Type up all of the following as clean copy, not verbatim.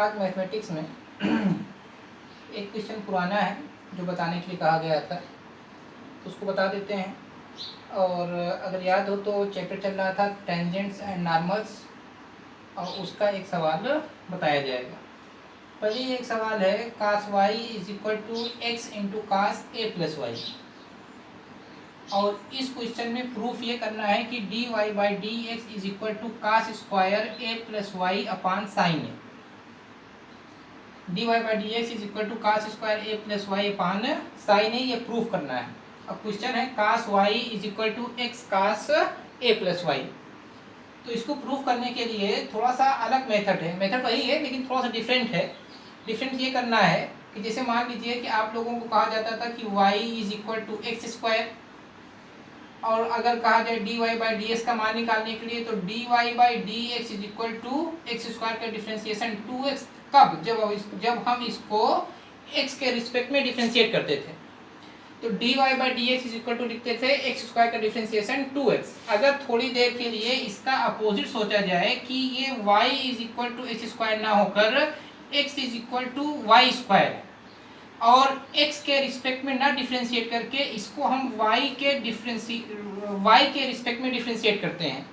आज मैथमेटिक्स में एक क्वेश्चन पुराना है जो बताने के लिए कहा गया था, तो उसको बता देते हैं। और अगर याद हो तो चैप्टर चल रहा था टेंजेंट्स एंड नॉर्मल्स, और उसका एक सवाल बताया जाएगा। पहले ये एक सवाल है, cos y is equal to x into cos a plus y. और इस क्वेश्चन में प्रूफ ये करना है कि d y by d x is equal to cos square a plus y upon sine a. D y by d x is equal to cos square a plus y upon sine a, ये proof करना है। अब question है cos y is equal to x cos a plus Y. तो इसको proof करने के लिए थोड़ा सा अलग मेथड है, मेथड वही है लेकिन थोड़ा सा डिफरेंट है। डिफरेंट ये करना है कि जैसे मान लीजिए कि आप लोगों को कहा जाता था कि y is equal to x square, और अगर कहा जाए d y by d x का मान निकालने के लिए तो d y by d x is equal to x square का डिफ्रेंसिएशन 2x। कब? जब हम इसको x के रिस्पेक्ट में डिफ्रेंशिएट करते थे तो d y by d x is equal to लिखते थे एक्स स्क्वायर का डिफ्रेंसिएशन 2x। अगर थोड़ी देर के लिए इसका अपोजिट सोचा जाए कि ये y is equal to x square ना होकर x is equal to y square, और x के रिस्पेक्ट में ना डिफ्रेंशिएट करके इसको हम y के रिस्पेक्ट में डिफ्रेंशिएट करते हैं,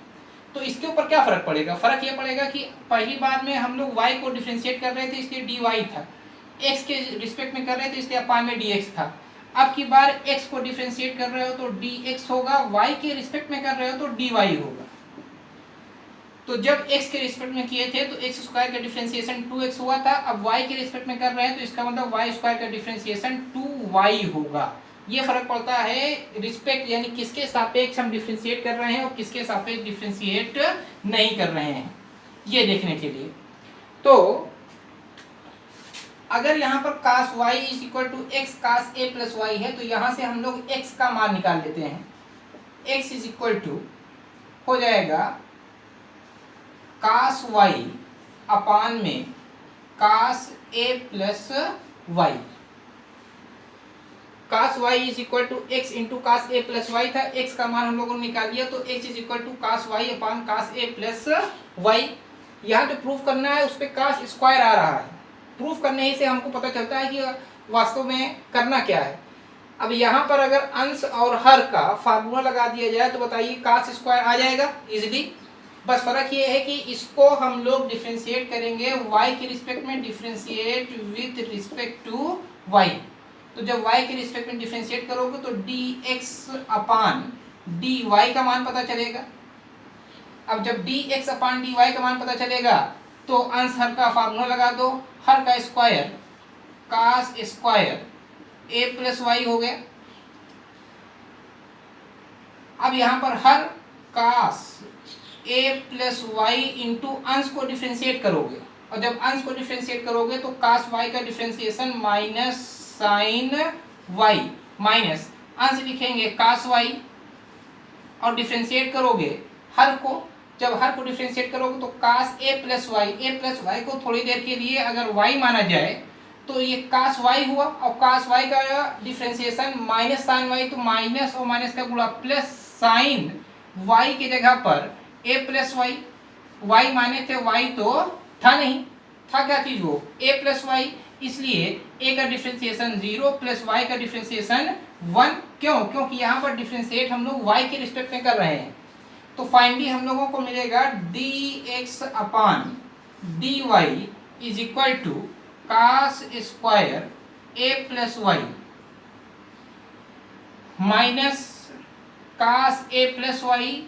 तो इसके ऊपर क्या फ़र्क पड़ेगा? फ़र्क ये पड़ेगा कि पहली बार में हम लोग y को डिफ्रेंशिएट कर रहे थे इसलिए dy था, x के रिस्पेक्ट में कर रहे थे इसलिए अपान में dx था। अब की बार x को डिफ्रेंशिएट कर रहे हो तो dx होगा, y के रिस्पेक्ट में कर रहे हो तो dy होगा। तो जब x के रिस्पेक्ट में किए थे तो एक्स स्क्वायर का डिफरेंशिएशन 2x हुआ था, अब y के रिस्पेक्ट में कर रहे हैं तो इसका मतलब y स्क्वायर का डिफरेंशिएशन 2y होगा। ये फर्क पड़ता है रिस्पेक्ट, यानी किसके सापेक्ष हम डिफरेंशिएट कर रहे हैं और किसके सापेक्ष डिफरेंशिएट नहीं कर रहे हैं, ये देखने के लिए। तो अगर यहाँ पर cos y is equal to x cos a plus y है तो यहाँ से हम लोग x का मान निकाल लेते हैं। x इज इक्वल टू हो जाएगा कास वाई अपान में cos a plus y. Cos y is equal to x into cos a plus y था, x का मान हम लोगों ने निकाल लिया तो x is equal to cos y upon cos a plus y. यहाँ जो प्रूफ करना है उस पर कास स्क्वायर आ रहा है, प्रूफ करने ही से हमको पता चलता है कि वास्तव में करना क्या है। अब यहाँ पर अगर अंश और हर का फार्मूला लगा दिया जाए तो बताइए कास स्क्वायर आ जाएगा इजिली। बस फर्क ये है कि इसको हम लोग डिफरेंशिएट करेंगे y के रिस्पेक्ट में, differentiate with respect to y। तो जब y के रिस्पेक्ट में डिफरेंशिएट करोगे तो dx अपान dy का मान पता चलेगा। अब जब dx अपान dy का मान पता चलेगा तो अंश हर का फार्मूला लगा दो, हर का square cos square a plus y हो गया। अब यहाँ पर हर cos a plus y into अंश को डिफ्रेंशिएट करोगे, और जब अंश को डिफ्रेंशिएट करोगे तो कास y का differentiation minus sine y, minus अंश लिखेंगे कास y और डिफ्रेंशिएट करोगे हर को। जब हर को डिफ्रेंशिएट करोगे तो कास a प्लस वाई को थोड़ी देर के लिए अगर y माना जाए तो ये कास y हुआ, और कास y का डिफ्रेंशिएशन माइनस साइन y, तो माइनस और माइनस का गुणा प्लस साइन y की जगह पर a प्लस वाई, y माने थे y तो था नहीं, था क्या चीज वो a प्लस वाई, इसलिए a का डिफरेंशिएशन 0 प्लस y का डिफरेंशिएशन 1। क्यों? क्योंकि यहाँ पर डिफरेंशिएट हम लोग y के रिस्पेक्ट में कर रहे हैं। तो फाइनली हम लोगों को मिलेगा dx upon dy is equal to cos square a plus y minus cos a plus y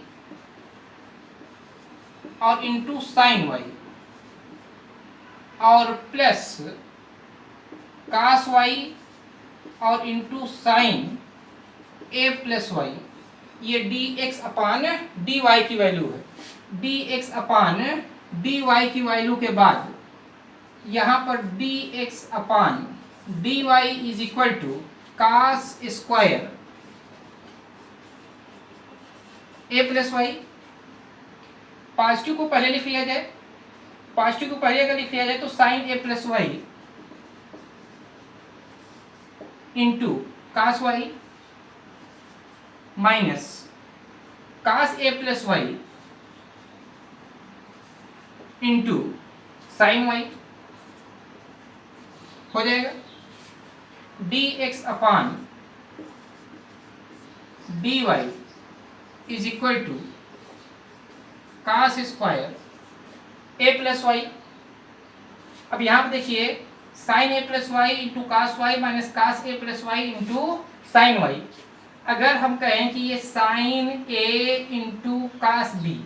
और इंटू साइन वाई, और प्लस कास वाई और into sine a plus y. ये dx अपान dy की value है। dx upon dy की value के बाद यहाँ पर dx upon dy is equal to cos square a plus y. Positive को पहले लिख लिया जाए, पॉजिटिव को पहले अगर लिख लिया जाए तो sine a plus y into cos y minus cos a plus y into sine y. हो जाएगा dx upon dy is equal to cos square a plus y. अब यहाँ पे देखिए sine a plus y into cos y minus cos a plus y into sine y. अगर हम कहें कि ये sine a into cos b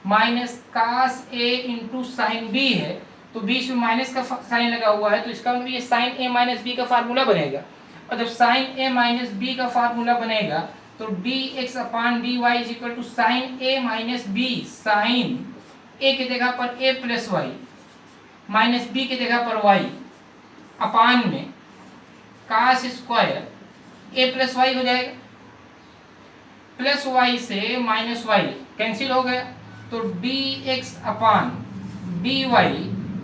minus cos a into sine b है, तो बीच में माइनस का साइन लगा हुआ है, तो इसका मतलब ये साइन ए माइनस बी का फार्मूला बनेगा। और जब साइन ए माइनस बी का फार्मूला बनेगा तो d x upon d y is equal to sine a minus b, sine a की जगह पर a plus y minus b की जगह पर वाई अपान में cos square a plus y हो जाएगा। प्लस वाई से माइनस वाई कैंसिल हो गया, तो d x upon d y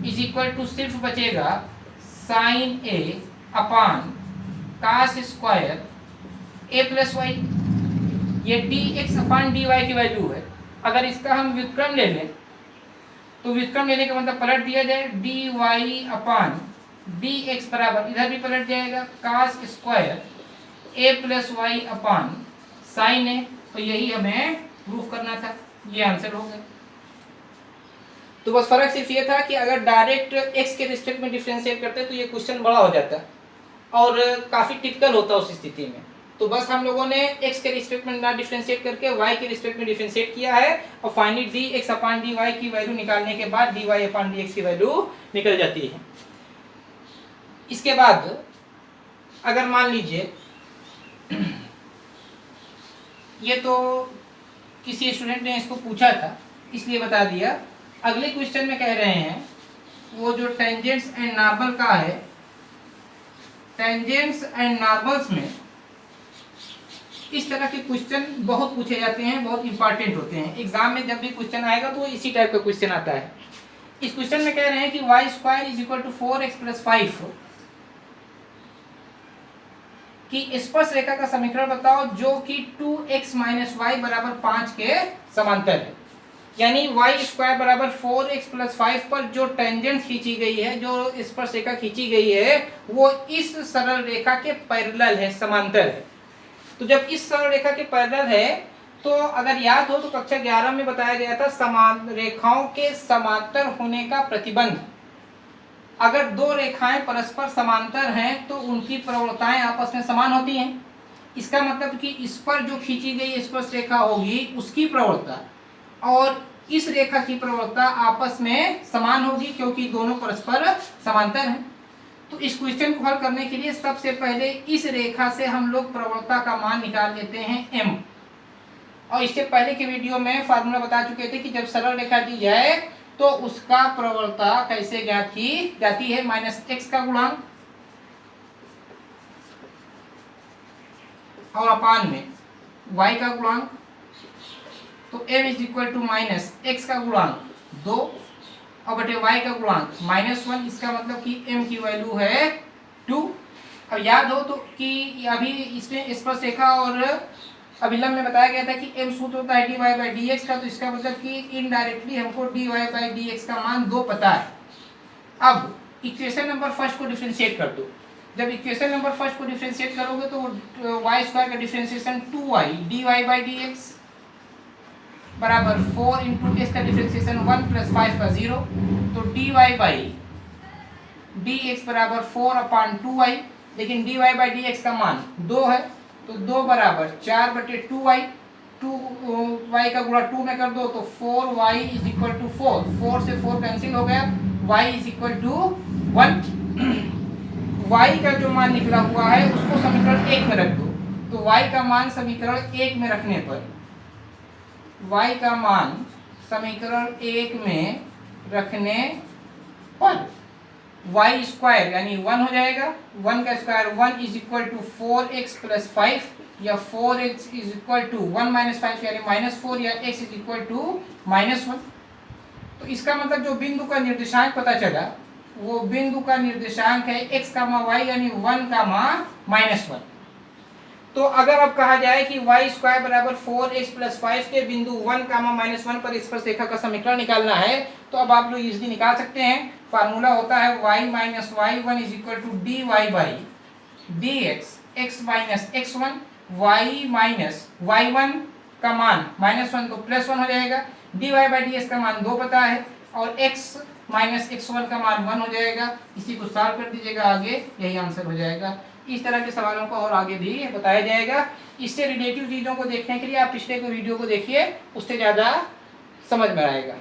is equal to सिर्फ बचेगा sign A upon cos square a plus y. ये D x upon d Y की वैल्यू है। अगर इसका हम व्युत्क्रम ले लें तो व्युत्क्रम लेने का मतलब पलट दिया जाए, डी वाई अपान डी एक्स बराबर इधर भी पलट जाएगा कास square a plus y upon sine ए। तो यही हमें प्रूफ करना था, ये आंसर हो गया। तो बस फर्क सिर्फ ये था कि अगर डायरेक्ट एक्स के रिस्पेक्ट में डिफरेंशिएट करते तो ये क्वेश्चन बड़ा हो जाता और काफ़ी टिपिकल होता उस स्थिति में। तो बस हम लोगों ने x के रिस्पेक्ट में ना डिफरेंशिएट करके y के रिस्पेक्ट में डिफरेंशिएट किया है और finally D x upon d Y की वैल्यू निकालने के बाद डी वाई अपान डी एक्स की वैल्यू निकल जाती है। इसके बाद अगर मान लीजिए ये तो किसी स्टूडेंट ने इसको पूछा था इसलिए बता दिया। अगले क्वेश्चन में कह रहे हैं वो जो टेंजेंट्स एंड नॉर्मल का है, टेंजेंट्स एंड नॉर्मल्स में इस तरह के क्वेश्चन बहुत पूछे जाते हैं, बहुत इंपॉर्टेंट होते हैं। एग्जाम में जब भी क्वेश्चन आएगा तो इसी टाइप का क्वेश्चन आता है। इस क्वेश्चन में कह रहे हैं कि y square is equal to 4x plus 5 की स्पर्श रेखा का समीकरण बताओ जो कि 2x माइनस वाई बराबर 5 के समांतर है। यानी वाई स्क्वायर बराबर 4x प्लस 5 पर जो टेंजेंट खींची गई है, जो स्पर्श रेखा खींची गई है, वो इस सरल रेखा के पैरेलल है, समांतर है। तो जब इस सरल रेखा के पैरेलल है तो अगर याद हो तो कक्षा 11 में बताया गया था समान रेखाओं के समांतर होने का प्रतिबंध। अगर दो रेखाएं परस्पर समांतर हैं तो उनकी प्रवणताएं आपस में समान होती हैं। इसका मतलब कि इस पर जो खींची गई स्पर्श रेखा होगी उसकी प्रवणता और इस रेखा की प्रवणता आपस में समान होगी क्योंकि दोनों परस्पर समांतर हैं। तो इस क्वेश्चन को हल करने के लिए सबसे पहले इस रेखा से हम लोग प्रवणता का मान निकाल लेते हैं m। और इससे पहले के वीडियो में फार्मूला बता चुके थे कि जब सरल रेखा दी जाए तो उसका प्रवणता कैसे ज्ञात की जाती है, माइनस x का गुणांक और अपान में y का गुणांक। तो m is equal to minus x का गुणांक 2 और बटे y का गुणांक -1। इसका मतलब कि m की वैल्यू है 2। अब याद हो तो कि अभी इसमें स्पर्श रेखा और अभिलंब में बताया गया था कि m सूत्र होता है dy बाई डी एक्स का। तो इसका मतलब कि इनडायरेक्टली हमको dy बाई डी एक्स का मान 2 पता है। अब इक्वेशन नंबर फर्स्ट को डिफरेंशिएट कर दो। जब इक्वेशन नंबर फर्स्ट को डिफरेंशिएट करोगे तो y स्क्वायर का differentiation 2y dy by d x बराबर 4 इंटू एस का डिफरेंशिएशन 1 प्लस 5 का 0। तो dy बाई डी एक्स बराबर 4 अपान 2y, लेकिन dy बाई डी एक्स का मान 2 है तो 2 बराबर 4 बटे 2y। 2y का गुणा 2 में कर दो तो 4y इज इक्वल टू 4। 4 से 4 कैंसिल हो गया, y is equal to 1। y का जो मान निकला हुआ है उसको समीकरण 1 में रख दो। तो y का मान समीकरण 1 में रखने पर y का मान समीकरण 1 में रखने पर y स्क्वायर यानी 1 हो जाएगा। 1 का square 1 is equal to 4x plus 5 या 4x is equal to 1 minus 5 यानी -4 या x इज इक्वल टू -1। तो इसका मतलब जो बिंदु का निर्देशांक पता चला वो बिंदु का निर्देशांक है x का मान y यानी 1 का मान -1। तो अगर अब कहा जाए कि y स्क्वायर बराबर 4x प्लस 5 के बिंदु 1 का मान -1 पर स्पर्श रेखा का समीकरण निकालना है तो अब आप लोग इजीली निकाल सकते हैं। फार्मूला होता है y minus y one is equal to d y by d x, x minus x one, y minus y one का मान -1 तो +1 हो जाएगा, d y by d x का मान 2 पता है, और x माइनस एक्स वन का मान 1 हो जाएगा। इसी को सॉल्व कर दीजिएगा, आगे यही आंसर हो जाएगा। इस तरह के सवालों को और आगे भी बताया जाएगा। इससे रिलेटिव चीज़ों को देखने के लिए आप पिछले को वीडियो को देखिए, उससे ज़्यादा समझ में आएगा।